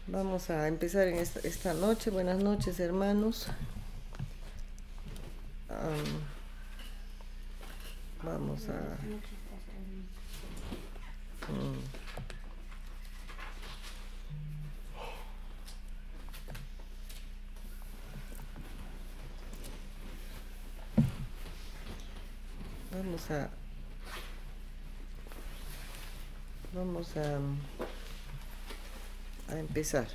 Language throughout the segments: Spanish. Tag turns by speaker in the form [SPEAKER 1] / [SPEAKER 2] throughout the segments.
[SPEAKER 1] Vamos a empezar en esta noche. Buenas noches, hermanos. Vamos a... Vamos a empezar.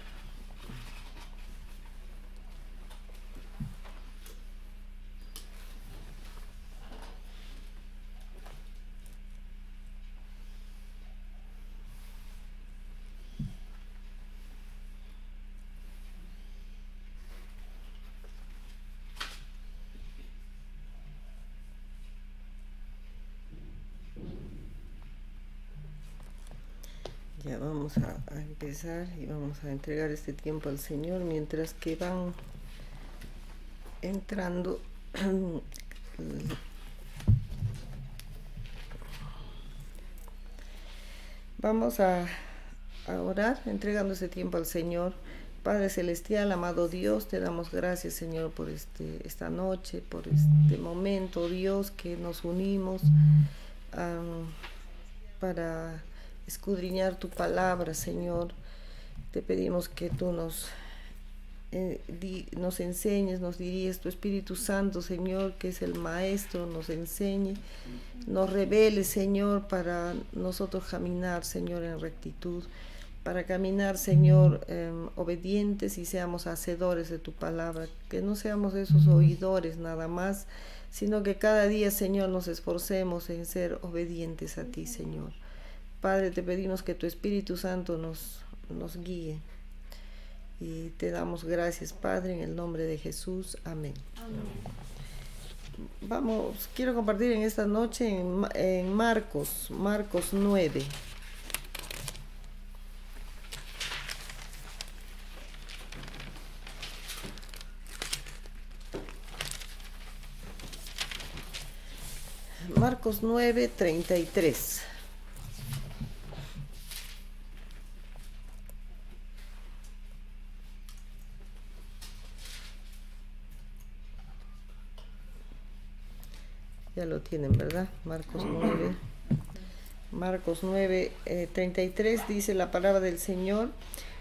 [SPEAKER 1] Ya vamos a empezar y vamos a entregar este tiempo al Señor mientras que van entrando. Vamos a orar entregando este tiempo al Señor. Padre Celestial, amado Dios, te damos gracias, Señor, por esta noche, por este momento, Dios, que nos unimos para escudriñar tu palabra, Señor. Te pedimos que tú nos enseñes, nos dirías, tu Espíritu Santo, Señor, que es el Maestro, nos enseñe, nos revele, Señor, para nosotros caminar, Señor, en rectitud, para caminar, Señor, obedientes y seamos hacedores de tu palabra, que no seamos esos oidores nada más, sino que cada día, Señor, nos esforcemos en ser obedientes a ti, Señor. Padre, te pedimos que tu Espíritu Santo nos guíe. Y te damos gracias, Padre, en el nombre de Jesús. Amén. Amén. Quiero compartir en esta noche en Marcos 9. Marcos 9, 33. Ya lo tienen, ¿verdad? Marcos 9. Marcos 9, 33 dice la palabra del Señor.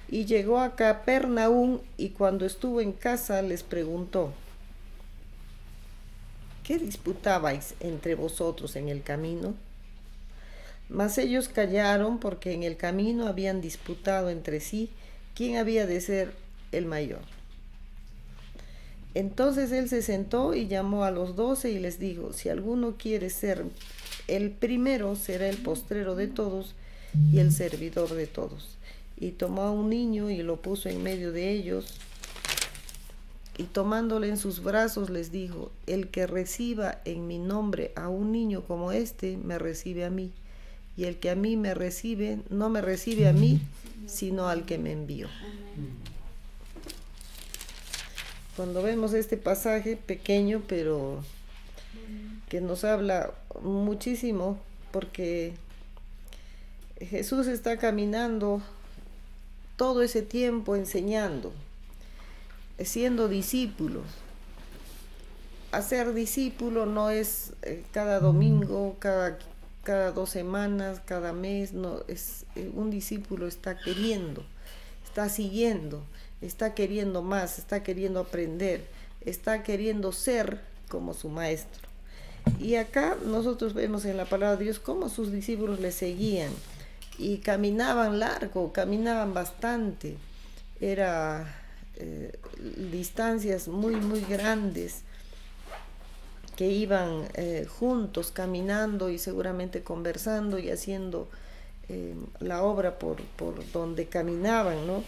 [SPEAKER 1] Y llegó a Capernaum y cuando estuvo en casa les preguntó: ¿qué disputabais entre vosotros en el camino? Mas ellos callaron porque en el camino habían disputado entre sí quién había de ser el mayor. Entonces él se sentó y llamó a los 12 y les dijo: si alguno quiere ser el primero, será el postrero de todos y el servidor de todos. Y tomó a un niño y lo puso en medio de ellos, y tomándole en sus brazos les dijo: el que reciba en mi nombre a un niño como este, me recibe a mí, y el que a mí me recibe, no me recibe a mí, sino al que me envió. Cuando vemos este pasaje pequeño, pero que nos habla muchísimo, porque Jesús está caminando todo ese tiempo enseñando, siendo discípulos. Hacer discípulo no es cada domingo, cada 2 semanas, cada mes, no, es un discípulo está queriendo, está siguiendo, está queriendo más, está queriendo aprender, está queriendo ser como su maestro. Y acá nosotros vemos en la palabra de Dios cómo sus discípulos le seguían y caminaban largo, caminaban bastante, era distancias muy grandes, que iban juntos caminando y seguramente conversando y haciendo la obra por donde caminaban, ¿no?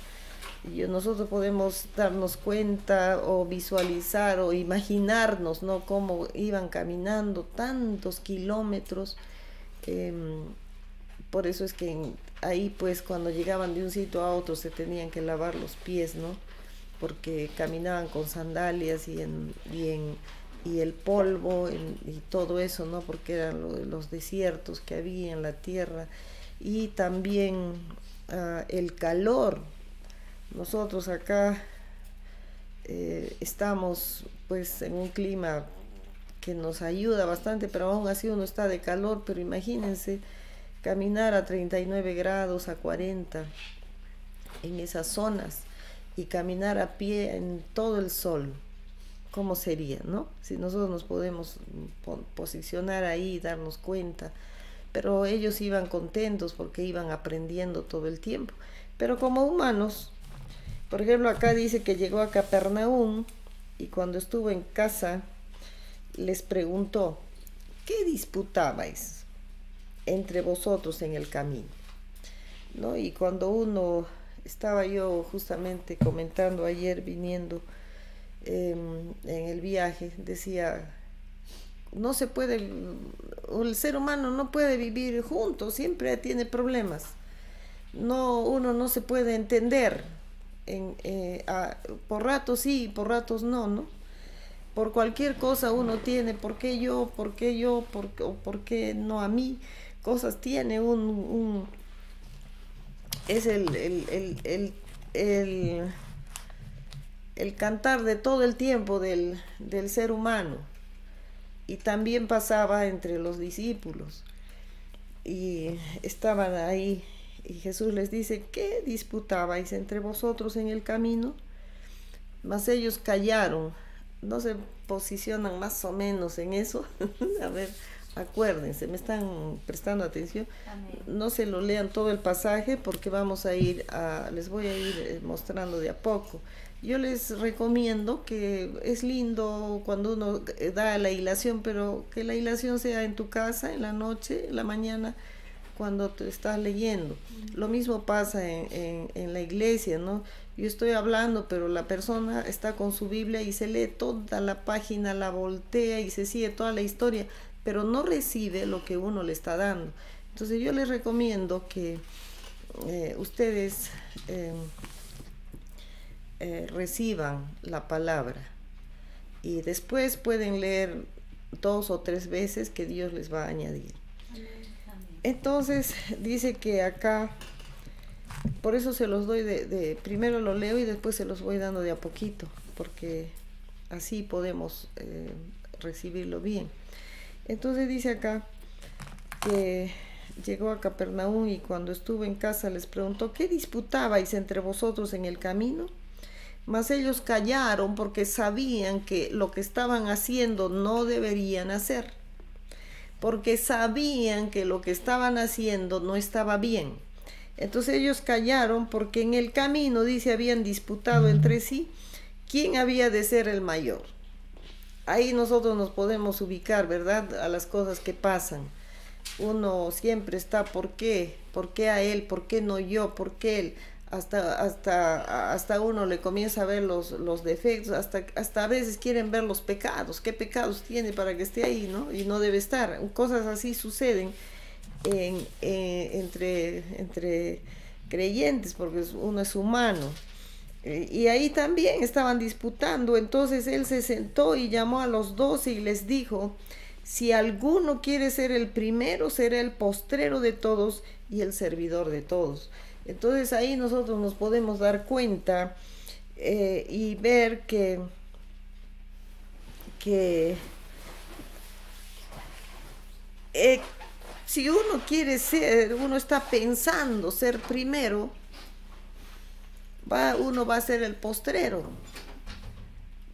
[SPEAKER 1] Y nosotros podemos darnos cuenta o visualizar o imaginarnos, ¿no?, cómo iban caminando tantos kilómetros. Por eso es que ahí, pues, cuando llegaban de un sitio a otro se tenían que lavar los pies, ¿no?, porque caminaban con sandalias y el polvo y todo eso, ¿no?, porque eran los desiertos que había en la tierra, y también el calor Nosotros acá estamos pues en un clima que nos ayuda bastante, pero aún así uno está de calor. Pero imagínense caminar a 39 grados, a 40 en esas zonas, y caminar a pie en todo el sol. ¿Cómo sería, no? Si nosotros nos podemos posicionar ahí y darnos cuenta. Pero ellos iban contentos porque iban aprendiendo todo el tiempo. Pero como humanos, por ejemplo, acá dice que llegó a Capernaum y cuando estuvo en casa les preguntó: ¿qué disputabais entre vosotros en el camino? ¿No? Y cuando uno, estaba yo justamente comentando ayer viniendo en el viaje, decía, no se puede, el ser humano no puede vivir junto, siempre tiene problemas. No, uno no se puede entender. Por ratos sí, por ratos no, ¿no? Por cualquier cosa uno tiene, ¿por qué yo? ¿Por qué yo? ¿Por qué no a mí? Cosas tiene es el cantar de todo el tiempo del ser humano. Y también pasaba entre los discípulos. Y estaban ahí y Jesús les dice: ¿qué disputabais entre vosotros en el camino? Mas ellos callaron. No se posicionan más o menos en eso. A ver, acuérdense, me están prestando atención. Amén. No se lo lean todo el pasaje porque les voy a ir mostrando de a poco. Yo les recomiendo que es lindo cuando uno da la hilación, pero que la hilación sea en tu casa, en la noche, en la mañana, cuando te estás leyendo. Lo mismo pasa en la iglesia, ¿no? Yo estoy hablando, pero la persona está con su Biblia y se lee toda la página, la voltea y se sigue toda la historia, pero no recibe lo que uno le está dando. Entonces yo les recomiendo que ustedes reciban la palabra y después pueden leer 2 o 3 veces que Dios les va a añadir. Entonces dice que acá, por eso se los doy primero lo leo y después se los voy dando de a poquito, porque así podemos recibirlo bien. Entonces dice acá que llegó a Capernaum y cuando estuvo en casa les preguntó: ¿qué disputabais entre vosotros en el camino? Mas ellos callaron porque sabían que lo que estaban haciendo no deberían hacer. Porque sabían que lo que estaban haciendo no estaba bien. Entonces ellos callaron porque en el camino, dice, habían disputado entre sí quién había de ser el mayor. Ahí nosotros nos podemos ubicar, ¿verdad?, a las cosas que pasan. Uno siempre está, ¿por qué? ¿Por qué a él? ¿Por qué no yo? ¿Por qué él? Hasta uno le comienza a ver los defectos, hasta a veces quieren ver los pecados. ¿Qué pecados tiene para que esté ahí, no? Y no debe estar. Cosas así suceden entre creyentes, porque uno es humano. Y ahí también estaban disputando. Entonces él se sentó y llamó a los 12 y les dijo: si alguno quiere ser el primero, será el postrero de todos y el servidor de todos. Entonces ahí nosotros nos podemos dar cuenta y ver que si uno quiere ser, uno está pensando ser primero, uno va a ser el postrero.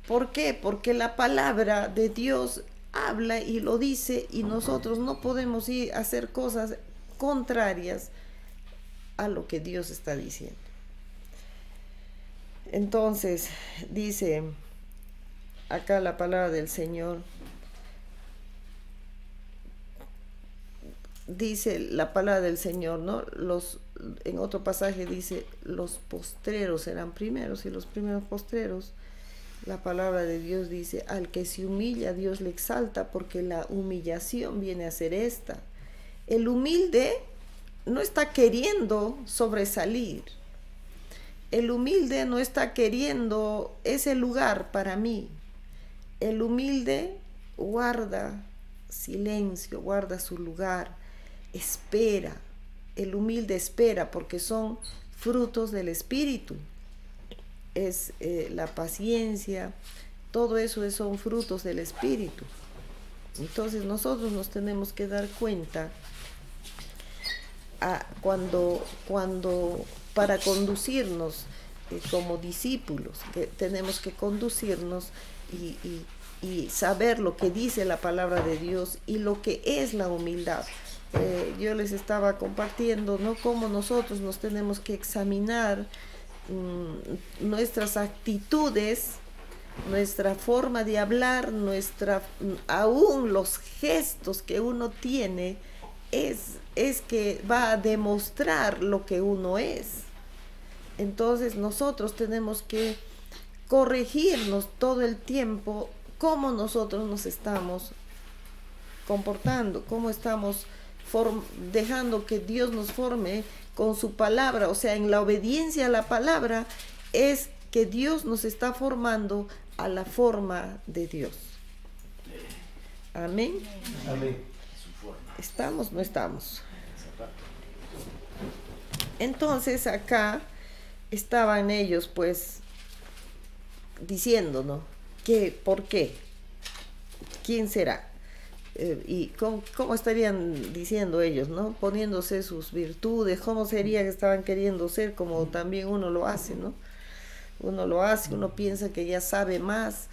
[SPEAKER 1] ¿Por qué? Porque la palabra de Dios habla y lo dice, y nosotros no podemos ir a hacer cosas contrarias a lo que Dios está diciendo. Entonces dice acá la palabra del Señor, dice la palabra del Señor, ¿no? En otro pasaje dice: los postreros serán primeros y los primeros postreros. La palabra de Dios dice: al que se humilla, Dios le exalta, porque la humillación viene a ser esta. El humilde no está queriendo sobresalir. El humilde no está queriendo ese lugar para mí. El humilde guarda silencio, guarda su lugar, espera. El humilde espera porque son frutos del Espíritu. es la paciencia, todo eso son frutos del Espíritu. Entonces nosotros nos tenemos que dar cuenta cuando para conducirnos como discípulos, que tenemos que conducirnos y saber lo que dice la palabra de Dios y lo que es la humildad. Yo les estaba compartiendo, ¿no?, cómo nosotros nos tenemos que examinar nuestras actitudes, nuestra forma de hablar, aún los gestos que uno tiene, es que va a demostrar lo que uno es. Entonces nosotros tenemos que corregirnos todo el tiempo cómo nosotros nos estamos comportando, cómo estamos dejando que Dios nos forme con su palabra. O sea, en la obediencia a la palabra es que Dios nos está formando a la forma de Dios. Amén.
[SPEAKER 2] Amén.
[SPEAKER 1] ¿Estamos? ¿No estamos? Entonces acá estaban ellos pues diciendo, ¿no?, ¿por qué? ¿Quién será? Y cómo estarían diciendo ellos, ¿no?, poniéndose sus virtudes, cómo sería que estaban queriendo ser, como también uno lo hace, ¿no? Uno piensa que ya sabe más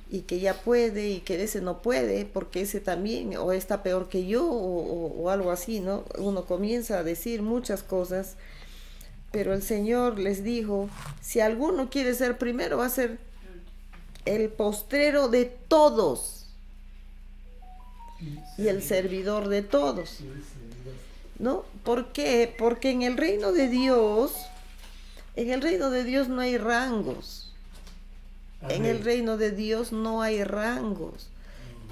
[SPEAKER 1] y que ya puede, y que ese no puede porque ese también o está peor que yo o algo así, ¿no? Uno comienza a decir muchas cosas, pero el Señor les dijo, si alguno quiere ser primero, va a ser el postrero de todos y el servidor de todos, ¿no? ¿Por qué? Porque en el reino de Dios no hay rangos. En el reino de Dios no hay rangos.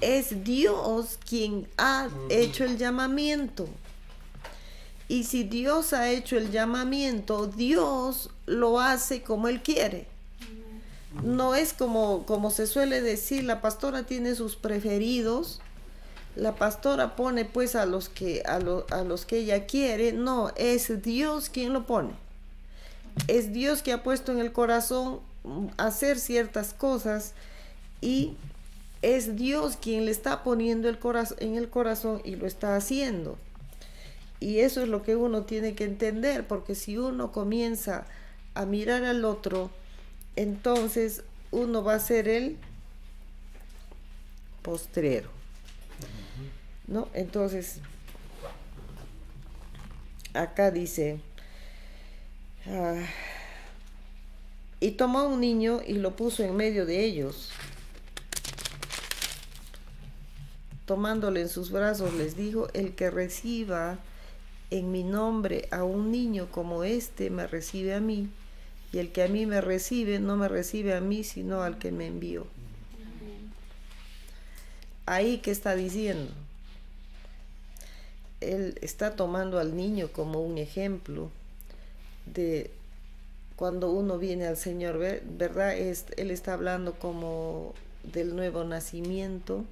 [SPEAKER 1] Es Dios quien ha hecho el llamamiento. Y si Dios ha hecho el llamamiento, Dios lo hace como Él quiere. No es como se suele decir, la pastora tiene sus preferidos, la pastora pone pues a los que ella quiere. No, es Dios quien lo pone. Es Dios que ha puesto en el corazón hacer ciertas cosas, y es Dios quien le está poniendo en el corazón y lo está haciendo. Y eso es lo que uno tiene que entender, porque si uno comienza a mirar al otro, entonces uno va a ser el postrero, ¿no? Entonces, acá dice, y tomó a un niño y lo puso en medio de ellos. Tomándole en sus brazos, les dijo, el que reciba en mi nombre a un niño como este, me recibe a mí, y el que a mí me recibe, no me recibe a mí, sino al que me envió. Ahí, ¿qué está diciendo? Él está tomando al niño como un ejemplo de cuando uno viene al Señor, ¿verdad? Él está hablando como del nuevo nacimiento,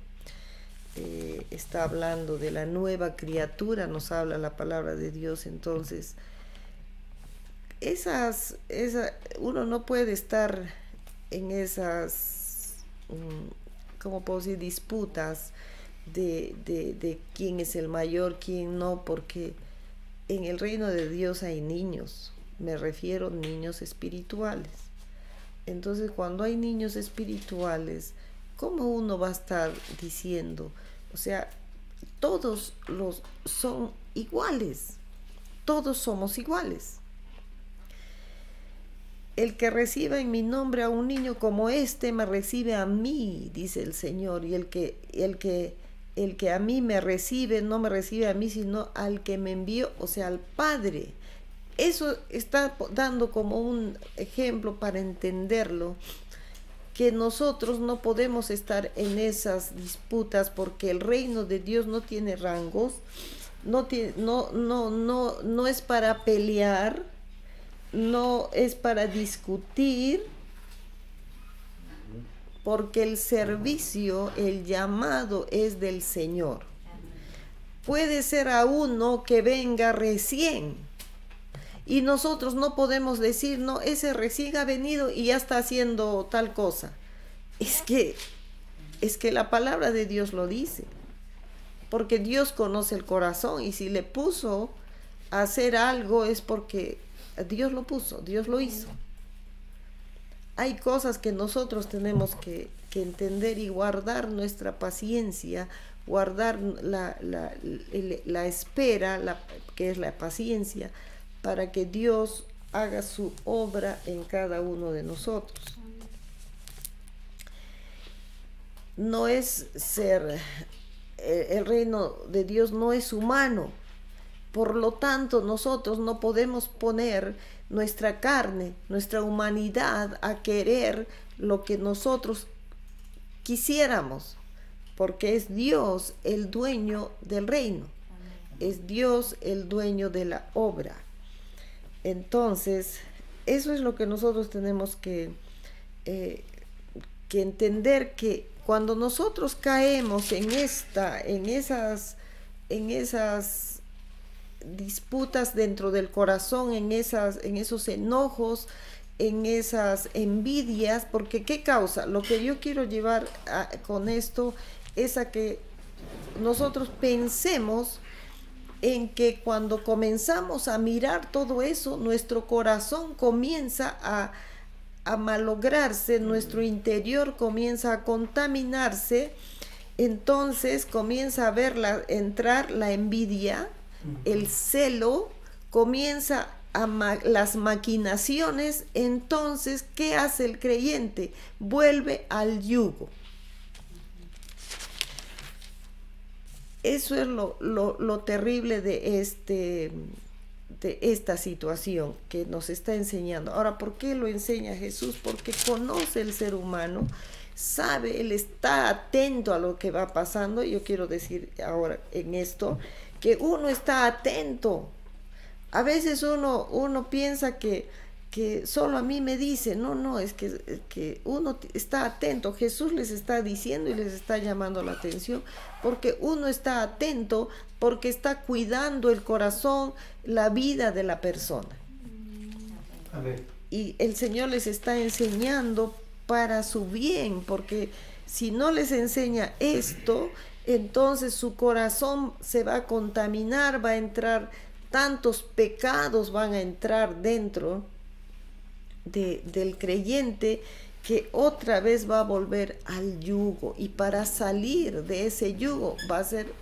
[SPEAKER 1] está hablando de la nueva criatura, nos habla la palabra de Dios. Entonces, uno no puede estar en esas, ¿cómo puedo decir?, disputas de quién es el mayor, quién no, porque en el reino de Dios hay niños, me refiero a niños espirituales. Entonces, cuando hay niños espirituales, ¿cómo uno va a estar diciendo? O sea, todos son iguales, todos somos iguales. El que reciba en mi nombre a un niño como este, me recibe a mí, dice el Señor, y el que a mí me recibe, no me recibe a mí, sino al que me envió, o sea, al Padre. Eso está dando como un ejemplo para entenderlo, que nosotros no podemos estar en esas disputas, porque el reino de Dios no tiene rangos, no es para pelear, no es para discutir, porque el servicio, el llamado es del Señor. Puede ser a uno que venga recién Y nosotros no podemos decir, no, ese recién ha venido y ya está haciendo tal cosa. Es que la palabra de Dios lo dice. Porque Dios conoce el corazón, y si le puso a hacer algo es porque Dios lo puso, Dios lo hizo. Hay cosas que nosotros tenemos que entender y guardar nuestra paciencia, guardar la espera, que es la paciencia, para que Dios haga su obra en cada uno de nosotros. No es ser, el reino de Dios no es humano, por lo tanto nosotros no podemos poner nuestra carne, nuestra humanidad a querer lo que nosotros quisiéramos, porque es Dios el dueño del reino, es Dios el dueño de la obra. Entonces, eso es lo que nosotros tenemos que entender, que cuando nosotros caemos en esas disputas dentro del corazón, en esos enojos, en esas envidias, porque ¿qué causa? Lo que yo quiero llevar con esto es a que nosotros pensemos en que cuando comenzamos a mirar todo eso, nuestro corazón comienza a malograrse, nuestro interior comienza a contaminarse, entonces comienza a entrar la envidia, el celo, comienza las maquinaciones. Entonces, ¿qué hace el creyente? Vuelve al yugo. Eso es lo terrible de esta situación que nos está enseñando. Ahora, ¿por qué lo enseña Jesús? Porque conoce el ser humano, sabe, él está atento a lo que va pasando. Yo quiero decir ahora en esto, que uno está atento. A veces uno piensa que solo a mí me dice, no, es que uno está atento. Jesús les está diciendo y les está llamando la atención, porque uno está atento, porque está cuidando el corazón, la vida de la persona.
[SPEAKER 2] A ver.
[SPEAKER 1] Y el Señor les está enseñando para su bien, porque si no les enseña esto, entonces su corazón se va a contaminar, va a entrar, tantos pecados van a entrar dentro del creyente, que otra vez va a volver al yugo, y para salir de ese yugo va a ser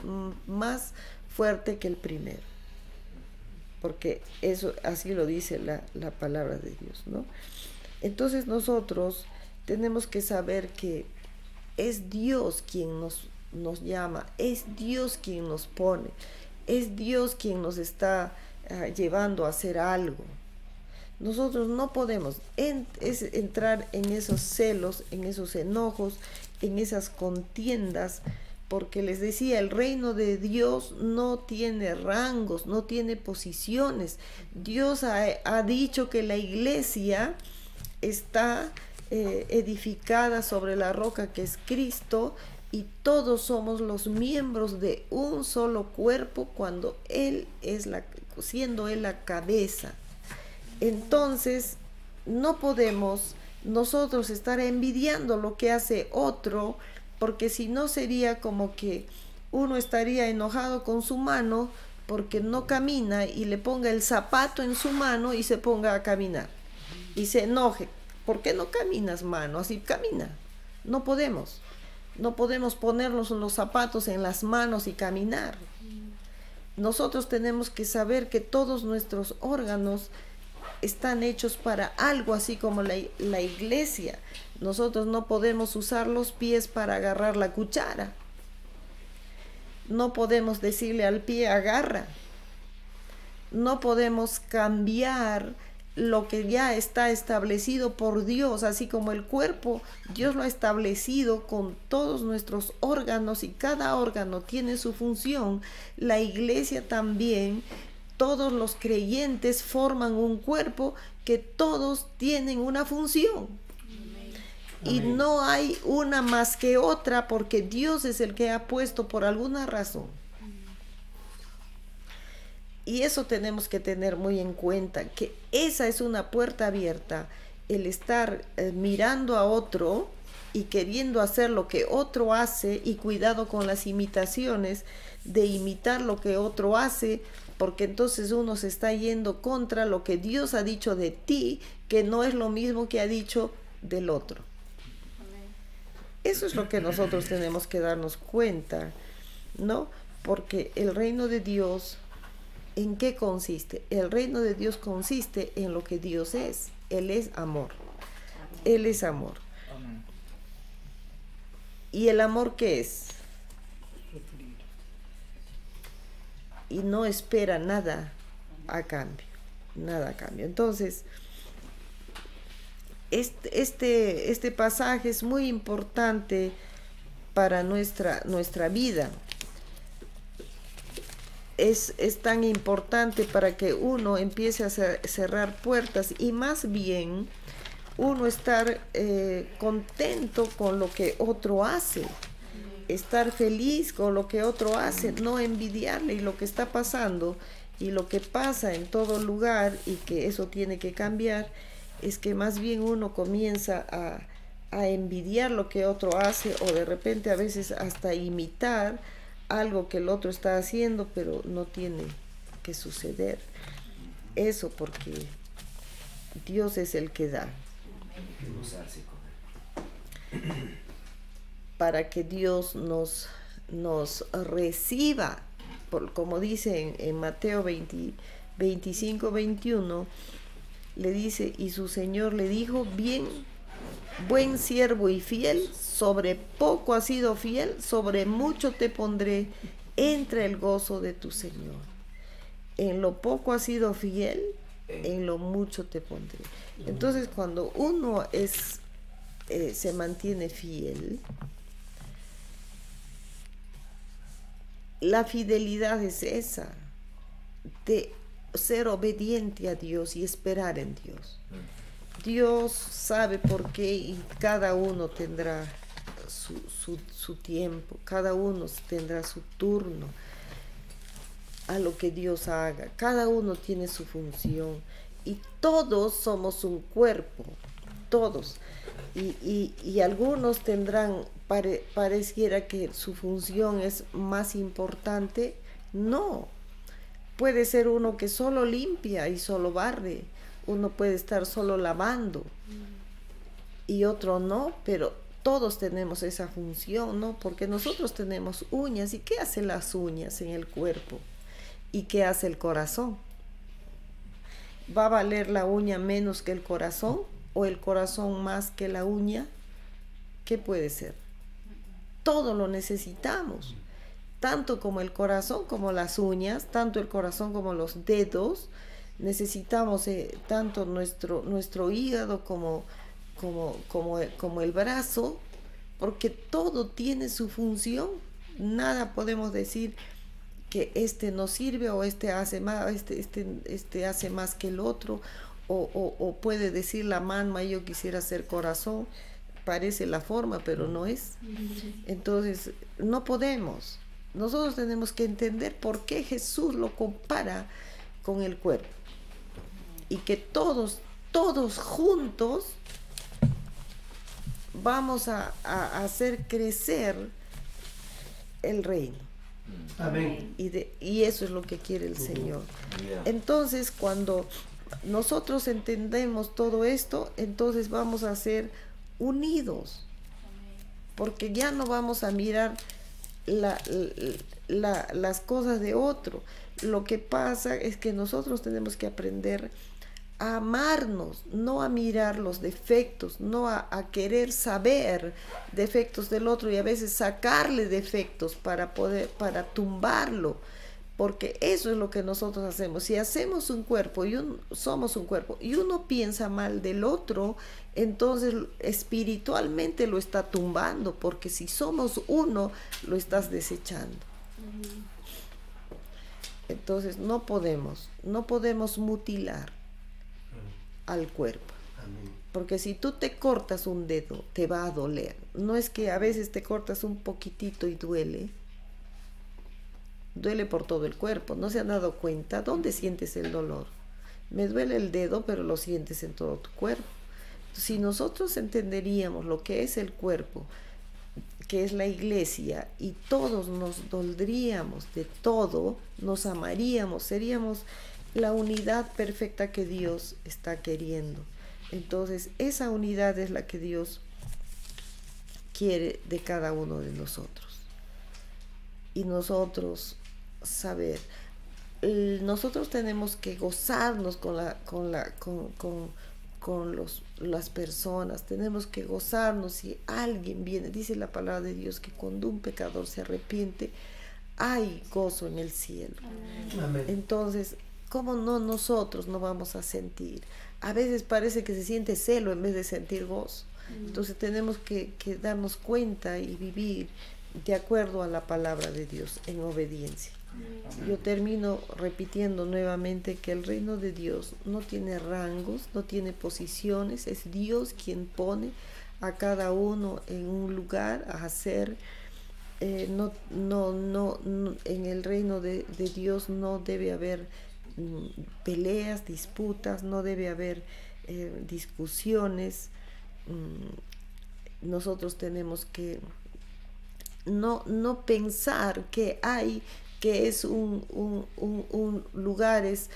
[SPEAKER 1] más fuerte que el primero, porque eso así lo dice la palabra de Dios, ¿no? Entonces nosotros tenemos que saber que es Dios quien nos llama, es Dios quien nos pone, es Dios quien nos está llevando a hacer algo. Nosotros no podemos entrar en esos celos, en esos enojos, en esas contiendas, porque les decía, el reino de Dios no tiene rangos, no tiene posiciones. Dios ha dicho que la iglesia está edificada sobre la roca que es Cristo, y todos somos los miembros de un solo cuerpo cuando Él es siendo Él la cabeza. Entonces, no podemos nosotros estar envidiando lo que hace otro, porque si no sería como que uno estaría enojado con su mano porque no camina, y le ponga el zapato en su mano y se ponga a caminar y se enoje. ¿Por qué no caminas, mano? Así camina. No podemos ponernos los zapatos en las manos y caminar. Nosotros tenemos que saber que todos nuestros órganos están hechos para algo, así como la iglesia. Nosotros no podemos usar los pies para agarrar la cuchara. No podemos decirle al pie agarra. No podemos cambiar lo que ya está establecido por Dios, así como el cuerpo, Dios lo ha establecido con todos nuestros órganos, y cada órgano tiene su función. La iglesia también, todos los creyentes forman un cuerpo que todos tienen una función. Y no hay una más que otra, porque Dios es el que ha puesto por alguna razón. Y eso tenemos que tener muy en cuenta, que esa es una puerta abierta, el estar mirando a otro y queriendo hacer lo que otro hace, y cuidado con las imitaciones de imitar lo que otro hace, porque entonces uno se está yendo contra lo que Dios ha dicho de ti, que no es lo mismo que ha dicho del otro. Eso es lo que nosotros tenemos que darnos cuenta, ¿no? Porque el reino de Dios, ¿en qué consiste? El reino de Dios consiste en lo que Dios es. Él es amor. Él es amor. ¿Y el amor qué es? Y no espera nada a cambio. Nada a cambio. Entonces, este pasaje es muy importante para nuestra vida. Es tan importante para que uno empiece a cerrar puertas, y más bien uno estar contento con lo que otro hace, estar feliz con lo que otro hace, no envidiarle. Y lo que está pasando y lo que pasa en todo lugar, y que eso tiene que cambiar, es que más bien uno comienza a envidiar lo que otro hace, o de repente a veces hasta imitar algo que el otro está haciendo, pero no tiene que suceder eso, porque Dios es el que da. Para que Dios nos reciba, como dice en Mateo 25, 21, le dice: y su Señor le dijo: bien, buen siervo y fiel, sobre poco has sido fiel, sobre mucho te pondré, entra el gozo de tu Señor. En lo poco has sido fiel, en lo mucho te pondré. Entonces, cuando uno se mantiene fiel, la fidelidad es esa, de ser obediente a Dios y esperar en Dios. Dios sabe por qué, y cada uno tendrá su tiempo, cada uno tendrá su turno a lo que Dios haga. Cada uno tiene su función, y todos somos un cuerpo, todos. Y algunos tendrán, pareciera que su función es más importante. No, puede ser uno que solo limpia y solo barre, uno puede estar solo lavando y otro no, pero todos tenemos esa función, ¿no? Porque nosotros tenemos uñas. ¿Y qué hacen las uñas en el cuerpo? ¿Y qué hace el corazón? ¿Va a valer la uña menos que el corazón? ¿O el corazón más que la uña? ¿Qué puede ser? Todo lo necesitamos, tanto como el corazón como las uñas, tanto el corazón como los dedos. Necesitamos tanto nuestro hígado como el brazo, porque todo tiene su función. Nada podemos decir que este no sirve, o este hace más, este hace más que el otro, o puede decir la mano: yo quisiera ser corazón. Parece la forma, pero no es. Entonces, no podemos. Nosotros tenemos que entender por qué Jesús lo compara con el cuerpo, y que todos juntos vamos a hacer crecer el reino.
[SPEAKER 2] Amén.
[SPEAKER 1] Y eso es lo que quiere el Señor. Entonces, cuando nosotros entendemos todo esto, entonces vamos a ser unidos, porque ya no vamos a mirar las cosas de otro. Lo que pasa es que nosotros tenemos que aprender a amarnos, no a mirar los defectos, no a querer saber defectos del otro, y a veces sacarle defectos para tumbarlo, porque eso es lo que nosotros hacemos. Si hacemos un cuerpo somos un cuerpo, y uno piensa mal del otro, entonces espiritualmente lo está tumbando, porque si somos uno, lo estás desechando. Entonces no podemos mutilar al cuerpo. Porque si tú te cortas un dedo, te va a doler. No es que a veces te cortas un poquitito y duele. duele por todo el cuerpo. ¿No se han dado cuenta? ¿Dónde sientes el dolor? Me duele el dedo, pero lo sientes en todo tu cuerpo. Si nosotros entenderíamos lo que es el cuerpo, que es la iglesia, y todos nos doldríamos de todo, nos amaríamos, seríamos la unidad perfecta que Dios está queriendo. Entonces, esa unidad es la que Dios quiere de cada uno de nosotros. Y nosotros saber, nosotros tenemos que gozarnos las personas, tenemos que gozarnos si alguien viene. Dice la palabra de Dios que cuando un pecador se arrepiente, hay gozo en el cielo. Amén. Entonces, ¿cómo no nosotros no vamos a sentir? A veces parece que se siente celo en vez de sentir gozo. Entonces tenemos que darnos cuenta y vivir de acuerdo a la palabra de Dios en obediencia. Yo termino repitiendo nuevamente que el reino de Dios no tiene rangos, no tiene posiciones, es Dios quien pone a cada uno en un lugar a hacer. No, en el reino de Dios no debe haber peleas, disputas, no debe haber discusiones. Nosotros tenemos que no pensar que es lugares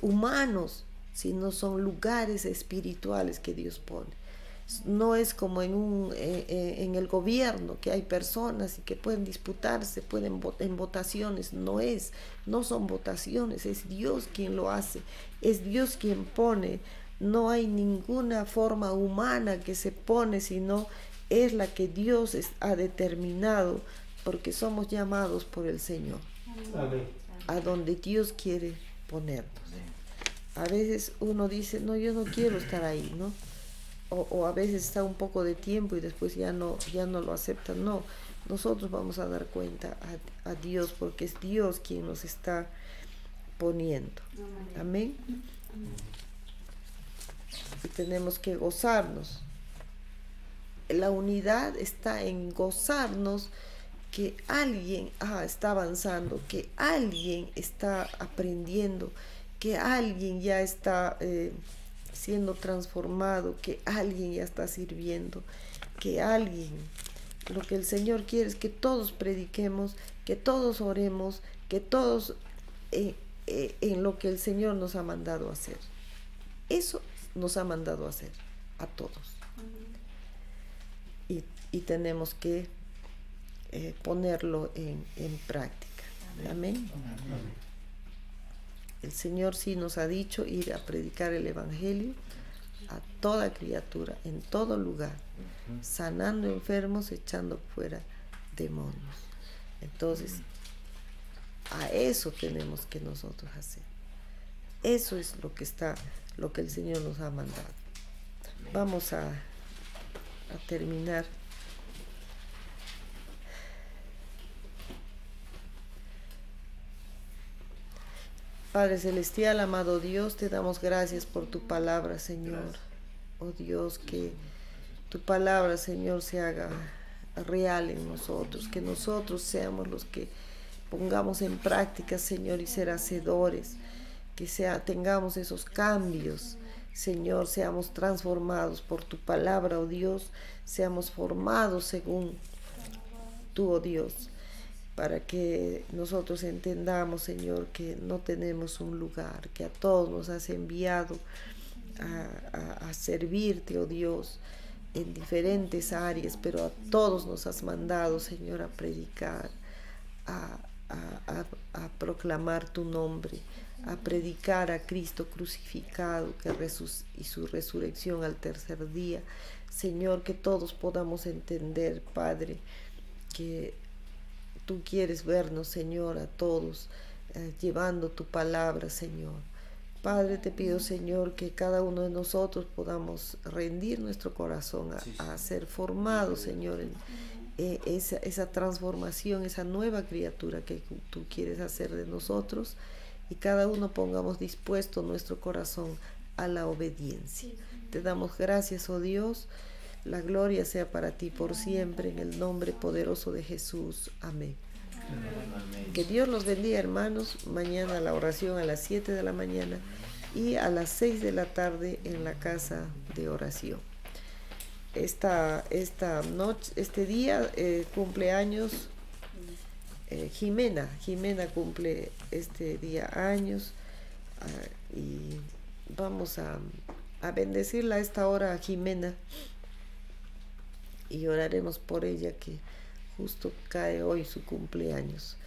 [SPEAKER 1] humanos, sino son lugares espirituales que Dios pone. No es como en el gobierno, que hay personas y que pueden disputarse, en votaciones. No son votaciones, es Dios quien lo hace, es Dios quien pone. No hay ninguna forma humana que se pone, sino es la que Dios ha determinado, porque somos llamados por el Señor. Amén. A donde Dios quiere ponernos. A veces uno dice, no, yo no quiero estar ahí, ¿no? O a veces está un poco de tiempo y después ya no lo aceptan. No, nosotros vamos a dar cuenta a Dios, porque es Dios quien nos está poniendo. Amén. Y tenemos que gozarnos. La unidad está en gozarnos que alguien está avanzando, que alguien está aprendiendo, que alguien ya está siendo transformado, que alguien ya está sirviendo, que alguien, lo que el Señor quiere es que todos prediquemos, que todos oremos, que todos en lo que el Señor nos ha mandado a hacer. Eso nos ha mandado a hacer a todos. Y tenemos que ponerlo en práctica. Amén. El Señor sí nos ha dicho ir a predicar el Evangelio a toda criatura, en todo lugar, sanando enfermos, echando fuera demonios. Entonces, a eso tenemos que nosotros hacer. Eso es lo que el Señor nos ha mandado. Vamos a terminar. Padre Celestial, amado Dios, te damos gracias por tu palabra, Señor. Oh Dios, que tu palabra, Señor, se haga real en nosotros, que nosotros seamos los que pongamos en práctica, Señor, y ser hacedores, que tengamos esos cambios, Señor, seamos transformados por tu palabra, oh Dios, seamos formados según tú, oh Dios, para que nosotros entendamos, Señor, que no tenemos un lugar, que a todos nos has enviado a servirte, oh Dios, en diferentes áreas, pero a todos nos has mandado, Señor, a predicar, a proclamar tu nombre, a predicar a Cristo crucificado y su resurrección al tercer día. Señor, que todos podamos entender, Padre, que tú quieres vernos, Señor, a todos, llevando tu palabra, Señor. Padre, te pido, Señor, que cada uno de nosotros podamos rendir nuestro corazón a ser formados, Señor, en esa transformación, esa nueva criatura que tú quieres hacer de nosotros, y cada uno pongamos dispuesto nuestro corazón a la obediencia. Te damos gracias, oh Dios. La gloria sea para ti por siempre, en el nombre poderoso de Jesús. Amén. Que Dios los bendiga, hermanos. Mañana la oración a las 7 de la mañana y a las 6 de la tarde en la casa de oración. Esta noche, este día, cumpleaños Jimena. Jimena cumple este día años, y vamos a bendecirla a esta hora a Jimena y oraremos por ella, que justo cae hoy su cumpleaños,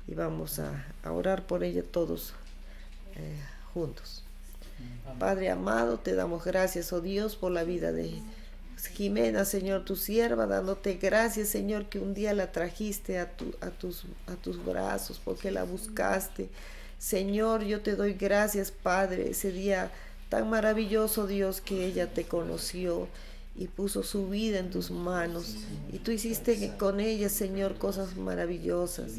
[SPEAKER 1] y vamos a orar por ella todos juntos. Padre amado, te damos gracias, oh Dios, por la vida de Jimena, Señor, tu sierva, dándote gracias, Señor, que un día la trajiste a tus brazos, porque la buscaste. Señor, yo te doy gracias, Padre, ese día tan maravilloso, Dios, que ella te conoció y puso su vida en tus manos, y tú hiciste con ella, Señor, cosas maravillosas.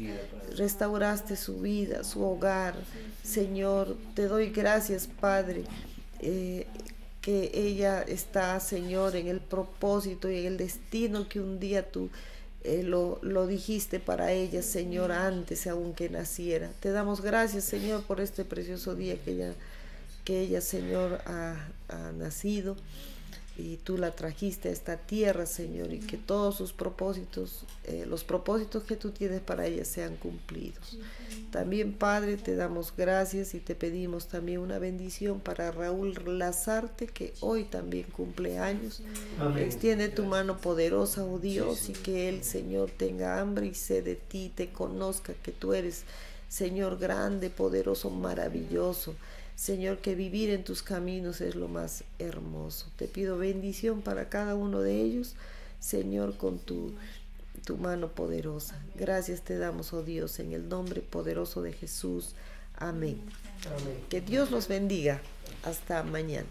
[SPEAKER 1] Restauraste su vida, su hogar. Señor, te doy gracias, Padre, que ella está, Señor, en el propósito y en el destino que un día tú lo dijiste para ella, Señor, antes aún que naciera. Te damos gracias, Señor, por este precioso día que ella, Señor, ha nacido, y tú la trajiste a esta tierra, Señor, y que todos sus propósitos, los propósitos que tú tienes para ella, sean cumplidos. También, Padre, te damos gracias y te pedimos también una bendición para Raúl Lazarte, que hoy también cumple años. Amén. Extiende tu mano poderosa, oh Dios, y que él, Señor, tenga hambre y sed de ti, te conozca, que tú eres, Señor, grande, poderoso, maravilloso. Señor, que vivir en tus caminos es lo más hermoso. Te pido bendición para cada uno de ellos, Señor, con tu mano poderosa. Gracias te damos, oh Dios, en el nombre poderoso de Jesús. Amén. Amén. Que Dios los bendiga. Hasta mañana.